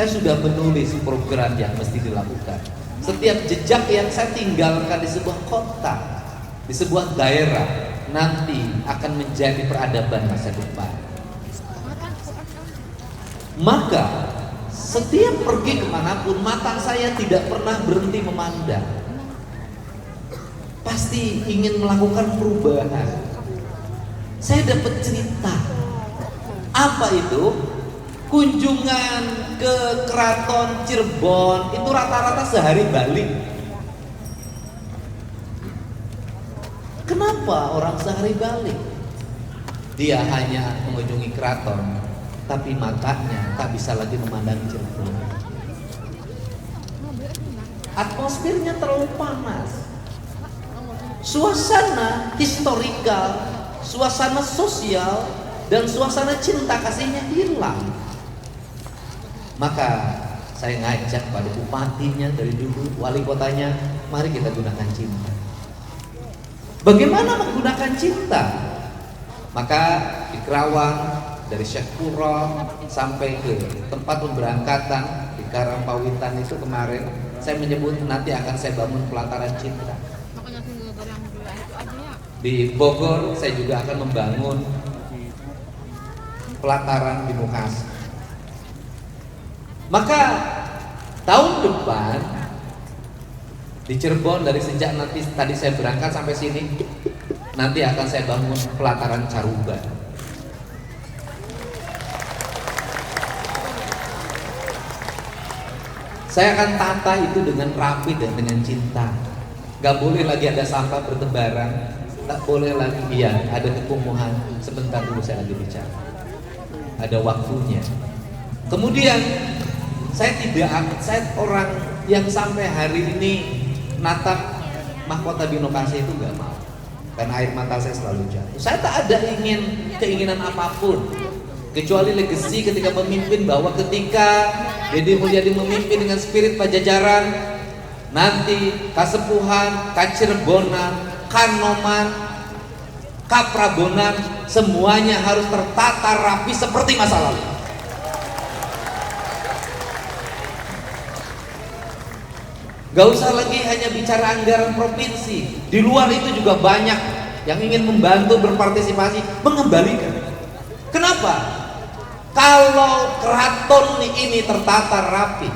Saya sudah menulis program yang mesti dilakukan. Setiap jejak yang saya tinggalkan di sebuah kota, di sebuah daerah, nanti akan menjadi peradaban masa depan. Maka setiap pergi kemanapun, mata saya tidak pernah berhenti memandang. Pasti ingin melakukan perubahan. Saya dapat cerita. Apa itu? Kunjungan ke Keraton Cirebon itu rata-rata sehari balik. Kenapa orang sehari balik? Dia hanya mengunjungi keraton, tapi matanya tak bisa lagi memandang Cirebon. Atmosfernya terlalu panas. Suasana historikal, suasana sosial, dan suasana cinta kasihnya hilang. Maka saya ngajak pada bupatinya dari dulu, wali kotanya, mari kita gunakan cinta. Bagaimana menggunakan cinta? Maka di Kerawang, dari Syekh Kuro sampai ke tempat pemberangkatan di Karangpawitan itu kemarin, saya menyebut nanti akan saya bangun pelataran cinta. Di Bogor saya juga akan membangun pelataran di Mukasi. Maka tahun depan di Cirebon, dari sejak nanti tadi saya berangkat sampai sini, nanti akan saya bangun pelataran Caruban. Saya akan tata itu dengan rapi dan dengan cinta. Gak boleh lagi ada sampah bertebaran, tak boleh lagi ada kekumuhan. Sebentar dulu saya lagi bicara. Ada waktunya. Kemudian saya orang yang sampai hari ini natap mahkota Binokasi itu gak mau, karena air mata saya selalu jatuh. Saya tak ada keinginan apapun kecuali legacy ketika memimpin, bahwa ketika Deddy Mulyadi memimpin dengan spirit Pajajaran, nanti Kasepuhan, Kacirebonan, Kanoman, Kaprabonan, semuanya harus tertata rapi seperti masa lalu. Gak usah lagi hanya bicara anggaran provinsi. Di luar itu juga banyak yang ingin membantu, berpartisipasi, mengembalikan. Kenapa? Kalau keraton ini tertata rapi,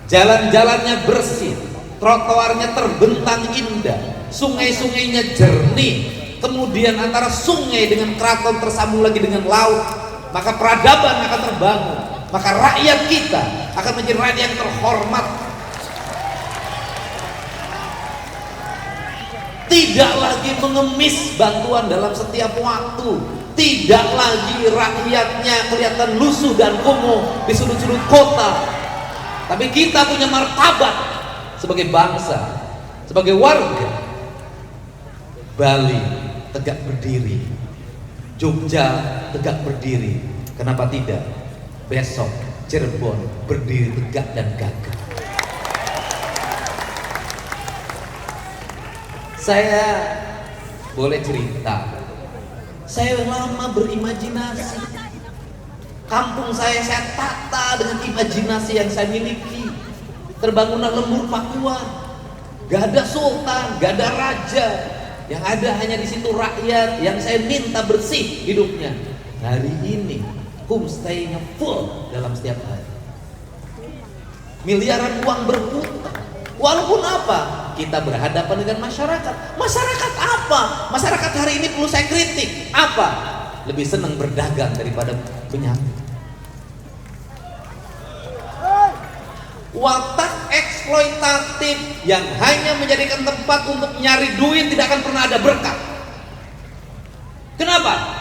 jalan-jalannya bersih, trotoarnya terbentang indah, sungai-sungainya jernih, kemudian antara sungai dengan keraton tersambung lagi dengan laut, maka peradaban akan terbangun. Maka rakyat kita akan menjadi rakyat yang terhormat. Tidak lagi mengemis bantuan dalam setiap waktu. Tidak lagi rakyatnya kelihatan lusuh dan kumuh di sudut-sudut kota. Tapi kita punya martabat sebagai bangsa, sebagai warga. Bali tegak berdiri, Jogja tegak berdiri. Kenapa tidak? Besok Cirebon berdiri tegak dan gagah. Saya boleh cerita, saya lama berimajinasi. Kampung saya tata dengan imajinasi yang saya miliki. Terbangunlah lembur Pakuan, gak ada sultan, gak ada raja, yang ada hanya di situ rakyat yang saya minta bersih hidupnya. Hari ini homestay-nya full dalam setiap hari. Miliaran uang berputar. Walaupun apa? Kita berhadapan dengan masyarakat. Masyarakat apa? Masyarakat hari ini perlu saya kritik. Apa? Lebih senang berdagang daripada penyakit. Watak eksploitatif yang hanya menjadikan tempat untuk nyari duit, tidak akan pernah ada berkah. Kenapa?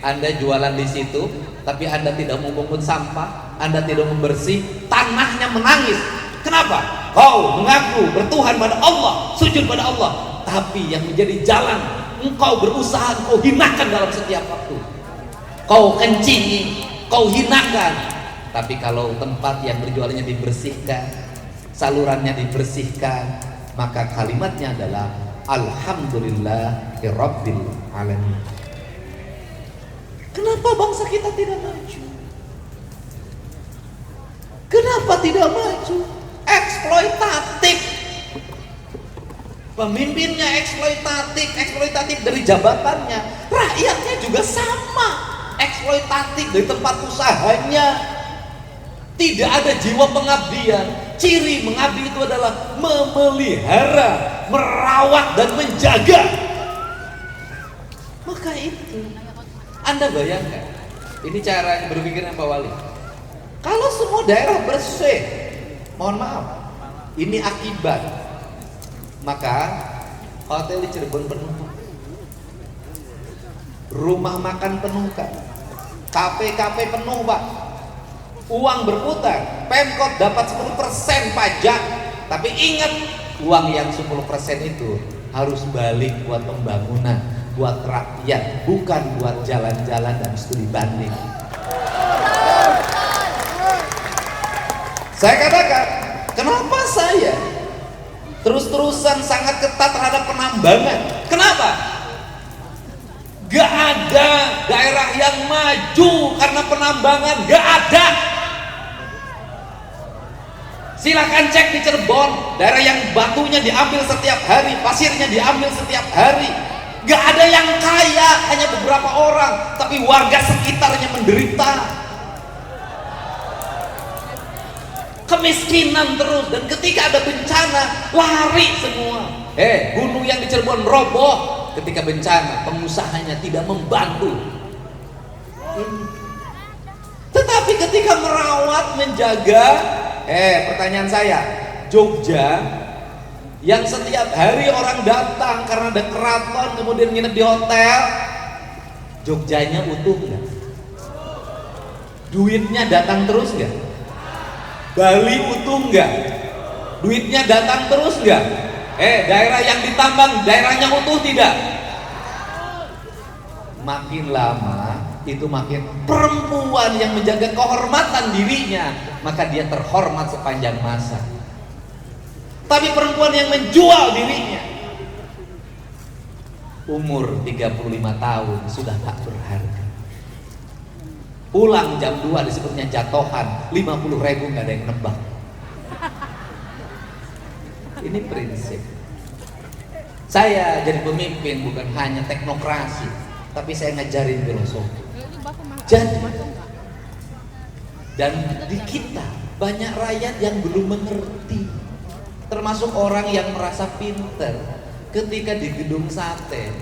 Anda jualan di situ, tapi Anda tidak mau memungut sampah, Anda tidak membersih, tanahnya menangis. Kenapa? Kau mengaku bertuhan pada Allah, sujud pada Allah, tapi yang menjadi jalan engkau berusaha, engkau hinakan dalam setiap waktu. Kau kencingi, kau hinakan. Tapi kalau tempat yang berjualannya dibersihkan, salurannya dibersihkan, maka kalimatnya adalah Alhamdulillahirabbil alamin. Kenapa bangsa kita tidak maju? Kenapa tidak maju? Eksploitatif. Pemimpinnya eksploitatif dari jabatannya. Rakyatnya juga sama, eksploitatif dari tempat usahanya. Tidak ada jiwa pengabdian. Ciri mengabdi itu adalah memelihara, merawat dan menjaga. Maka itu, Anda bayangkan, ini cara berpikirnya Pak Wali. Kalau semua daerah bersih, mohon maaf, ini akibat. Maka hotel di Cirebon penuh, rumah makan penuh Kak, kafe-kafe penuh Pak, uang berputar, Pemkot dapat 10% pajak. Tapi ingat, uang yang 10% itu harus balik buat pembangunan, buat rakyat, bukan buat jalan-jalan dan studi banding. Saya katakan, kenapa saya terus-terusan sangat ketat terhadap penambangan? Kenapa? Gak ada daerah yang maju karena penambangan, gak ada. Silakan cek di Cirebon, daerah yang batunya diambil setiap hari, pasirnya diambil setiap hari. Gak ada yang kaya, hanya beberapa orang, tapi warga sekitarnya menderita. Kemiskinan terus, dan ketika ada bencana lari semua. Gunung yang di Cirebon roboh ketika bencana, pengusahanya tidak membantu. Tetapi ketika merawat, menjaga, pertanyaan saya, Jogja yang setiap hari orang datang karena ada keraton kemudian nginep di hotel, Jogjanya utuh nggak? Duitnya datang terus nggak? Bali utuh nggak? Duitnya datang terus nggak? Daerah yang ditambang, daerahnya utuh tidak? Makin lama itu makin perempuan yang menjaga kehormatan dirinya, maka dia terhormat sepanjang masa. Tapi perempuan yang menjual dirinya, umur 35 tahun sudah tak berharga. Pulang jam 2 disebutnya jatohan, 50.000 gak ada yang nebak. Ini prinsip. Saya jadi pemimpin bukan hanya teknokrasi, tapi saya ngajarin filosofi. Jadi, dan di kita banyak rakyat yang belum mengerti, termasuk orang yang merasa pinter. Ketika di Gedung Sate,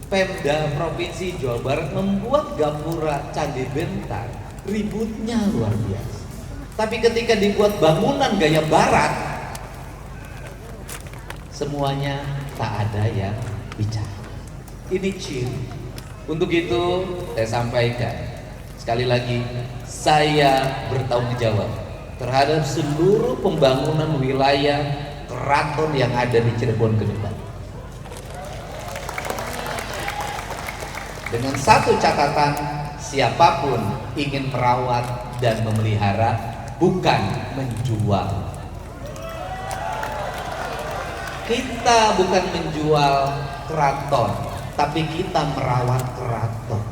Pemda Provinsi Jawa Barat membuat gapura Candi Bentar, ributnya luar biasa. Tapi ketika dibuat bangunan gaya barat, semuanya tak ada yang bicara. Ini ciri. Untuk itu saya sampaikan sekali lagi, saya bertanggung jawab terhadap seluruh pembangunan wilayah keraton yang ada di Cirebon ke depan. Dengan satu catatan, siapapun ingin merawat dan memelihara, bukan menjual. Kita bukan menjual keraton, tapi kita merawat keraton.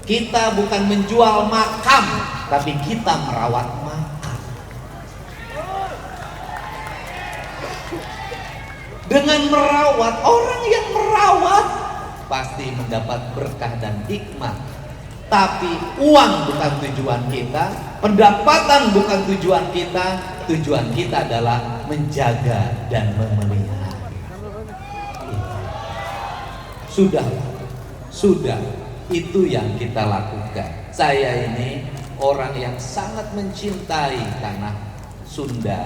Kita bukan menjual makam, tapi kita merawat makam. Dengan merawat, orang yang merawat pasti mendapat berkah dan hikmah. Tapi uang bukan tujuan kita, pendapatan bukan tujuan kita. Tujuan kita adalah menjaga dan memelihara. Sudah itu yang kita lakukan. Saya ini orang yang sangat mencintai tanah Sunda.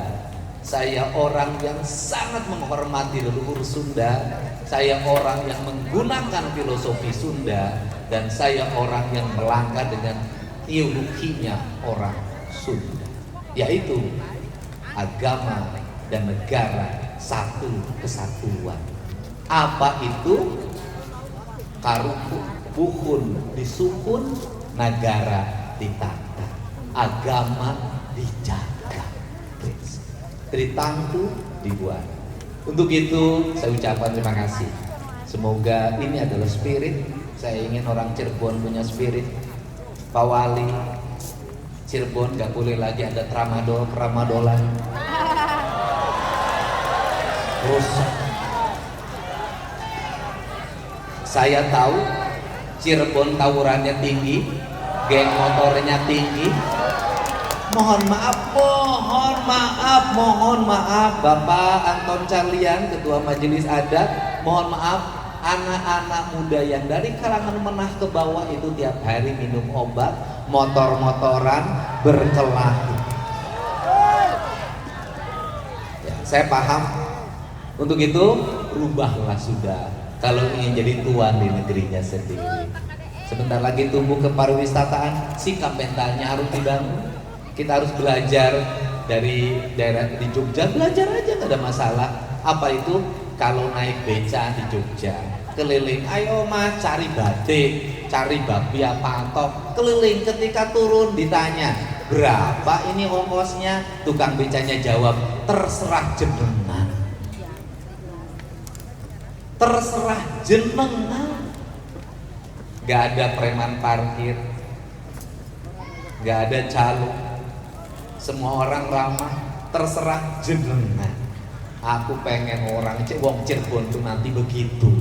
Saya orang yang sangat menghormati leluhur Sunda. Saya orang yang menggunakan filosofi Sunda. Dan saya orang yang melangkah dengan teologinya orang Sunda, yaitu agama dan negara satu kesatuan. Apa itu? Karuku buhun disukun, negara ditata, agama dijaga, Tritangku dibuat. Untuk itu saya ucapkan terima kasih. Semoga ini adalah spirit. Saya ingin orang Cirebon punya spirit. Pak Wali, Cirebon nggak boleh lagi ada tramadol, tramadolan. Rusak. Saya tahu Cirebon tawurannya tinggi, geng motornya tinggi. Mohon maaf Bapak Anton Carlian, Ketua Majelis Adat. Mohon maaf, anak-anak muda yang dari kalangan menengah ke bawah itu tiap hari minum obat, motor-motoran, berkelahi. Ya, saya paham. Untuk itu, rubahlah sudah kalau ingin jadi tuan di negerinya sendiri. Sebentar lagi tumbuh ke pariwisataan, sikap mentalnya harus dibangun. Kita harus belajar dari daerah di Jogja, belajar aja, gak ada masalah. Apa itu? Kalau naik beca di Jogja, keliling, ayo mas cari batik, cari babi apa tok, keliling. Ketika turun ditanya, berapa ini ongkosnya? Tukang becanya jawab, terserah jenengan. Terserah jenengan. Gak ada preman parkir, gak ada calo, semua orang ramah, terserah jenengan. Aku pengen orang wong Cirebon tuh nanti begitu.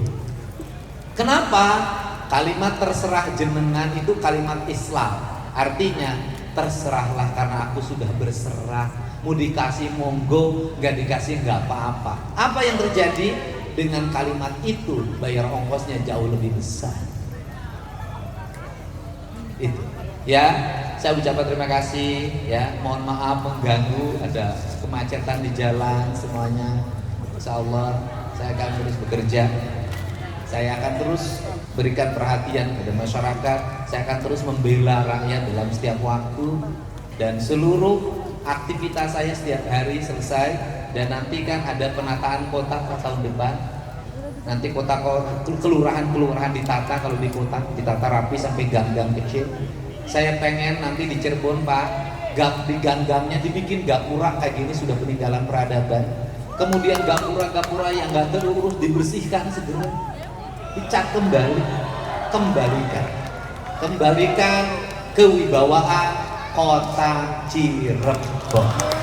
Kenapa? Kalimat terserah jenengan itu kalimat Islam. Artinya terserahlah karena aku sudah berserah. Mau dikasih monggo, gak dikasih gak apa-apa. Apa yang terjadi dengan kalimat itu? Bayar ongkosnya jauh lebih besar. Itu ya, saya ucapkan terima kasih ya, mohon maaf mengganggu, ada kemacetan di jalan semuanya. Insya Allah saya akan terus bekerja, saya akan terus berikan perhatian pada masyarakat, saya akan terus membela rakyat dalam setiap waktu, dan seluruh aktivitas saya setiap hari selesai. Dan nanti kan ada penataan kota tahun depan. Nanti kelurahan ditata, kalau di kota ditata rapi sampai gang-gang kecil. Saya pengen nanti di Cirebon Pak, di gang-gangnya dibikin gapura kayak gini, sudah peninggalan peradaban. Kemudian gapura yang nggak terurus dibersihkan segera, dicat kembalikan kewibawaan kota Cirebon.